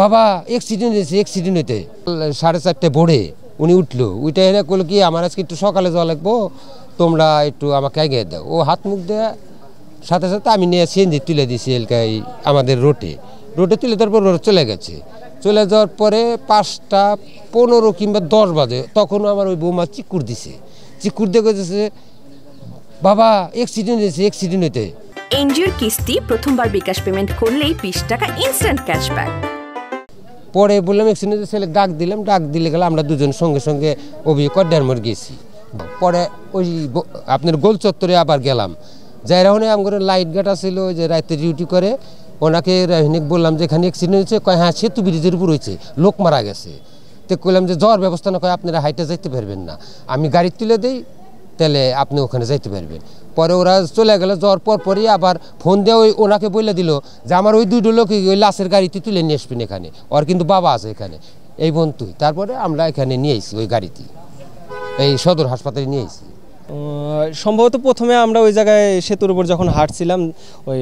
বাবা অ্যাক্সিডেন্ট হয়েছে, অ্যাক্সিডেন্ট হইতে 4:30 ভোরে উনি উঠলো, উঠে এনে করলো কি আমার আজকে একটু সকালে যাওয়া লাগবো, তোমরা একটু আমাকে এগিয়ে দাও। ও হাত মুখ দেওয়া সাথে সাথে আমি নিয়ে সিএনজি তুলে দিয়েছি এলাকায় আমাদের রোডে তুলে দেওয়ার পর রোড চলে গেছে। চলে যাওয়ার পরে 5:15 কিংবা 10 বাজে তখনও আমার ওই বৌমা চিকুর দিছে, চিকুর দিয়ে গেছে বাবা অ্যাক্সিডেন্ট হয়েছে, অ্যাক্সিডেন্ট হইতে। এনজিওর কিস্তি প্রথমবার বিকাশ পেমেন্ট করলেই 20 টাকা ইনস্ট্যান্ট ক্যাশব্যাক। পরে বললাম অ্যাক্সিডেন্ট ছেলে ডাক দিলাম, ডাক দিলে গেলে আমরা দুজন সঙ্গে সঙ্গে কড্ডার মোড় গেছি। পরে ওই আপনার গোল চত্বরে আবার গেলাম, যাই রাহনে আমার লাইট গাটা ছিল যে রাতে ডিউটি করে, ওনাকে রাহিনিক বললাম যে এখানে অ্যাক্সিডেন্ট হয়েছে, কয় হ্যাঁ সেতু ব্রিজের উপর হয়েছে, লোক মারা গেছে। তো কইলাম যে যাওয়ার ব্যবস্থা না, কয় আপনারা হাইটে যাইতে পারবেন না, আমি গাড়ি তুলে দিই তাহলে আপনি ওখানে যাইতে পারবেন। পরে ওরা চলে গেলে, যাওয়ার পরই আবার ফোন দিয়ে ওই ওনাকে বলে দিল যে আমার ওই 2টো লোক ওই লাশের গাড়িতে তুলে নিয়ে আসবেন এখানে, ওর কিন্তু বাবা আছে এখানে, এই বোন তুই। তারপরে আমরা এখানে নিয়ে এসেছি ওই গাড়িতে, এই সদর হাসপাতালে নিয়ে এসেছি। সম্ভবত প্রথমে আমরা ওই জায়গায় সেতুর উপর যখন হাঁটছিলাম ওই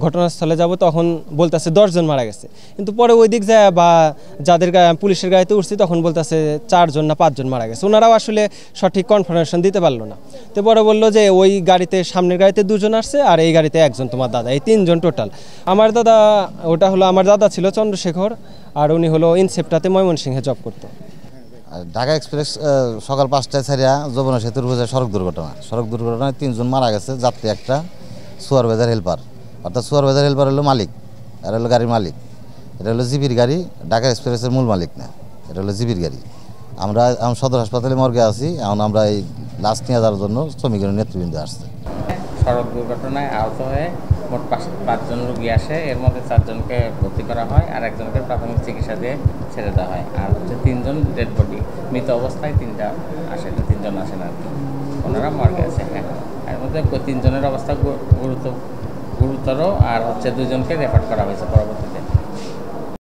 ঘটনাস্থলে যাব তখন বলতেছে 10 জন মারা গেছে, কিন্তু পরে ওই দিক যায় বা যাদের পুলিশের গাড়িতে উঠছি তখন বলতেছে 4 জন না 5 জন মারা গেছে। ওনারাও আসলে সঠিক কনফার্মেশন দিতে পারলো না। তো পরে বললো যে ওই গাড়িতে সামনের গাড়িতে 2 জন আসছে আর এই গাড়িতে 1 জন তোমার দাদা, এই 3 জন টোটাল। আমার দাদা ওটা হলো আমার দাদা ছিল চন্দ্রশেখর, আর উনি হলো ইনসেপ্টাতে ময়মনসিংহে জব করতো। ঢাকা এক্সপ্রেস সকাল 5টায় ছাড়িয়া যমুনা সেতুর উপরে সড়ক দুর্ঘটনায় 3 জন মারা গেছে, যাত্রী একটা সুপারভাইজার হেল্পার, অর্থাৎ সুপারভাইজার হেল্পার হলো মালিক, আর হলো গাড়ির মালিক। এটা হলো জিবির গাড়ি, ঢাকা এক্সপ্রেসের মূল মালিক না, এটা হলো জিবির গাড়ি। আমরা এখন সদর হাসপাতালে মর্গে আছি, এখন আমরা এই লাশ নিয়ে যাওয়ার জন্য শ্রমিকের নেতৃবৃন্দ আসছে। সড়ক দুর্ঘটনায় আহত হয়ে মোট 5 জন রোগী আসে, এর মধ্যে 4 জনকে ভর্তি করা হয় আর 1 জনকে প্রাথমিক চিকিৎসা দিয়ে ছেড়ে দেওয়া হয়। আর হচ্ছে 3 জন ডেড বডি, মৃত অবস্থায় 3টা আসে, 3 জন আসেন আর কি, ওনারা মর্গে আছে। এর মধ্যে 3 জনের অবস্থা গুরুতর, আর হচ্ছে 2 জনকে রেফার করা হয়েছে পরবর্তীতে।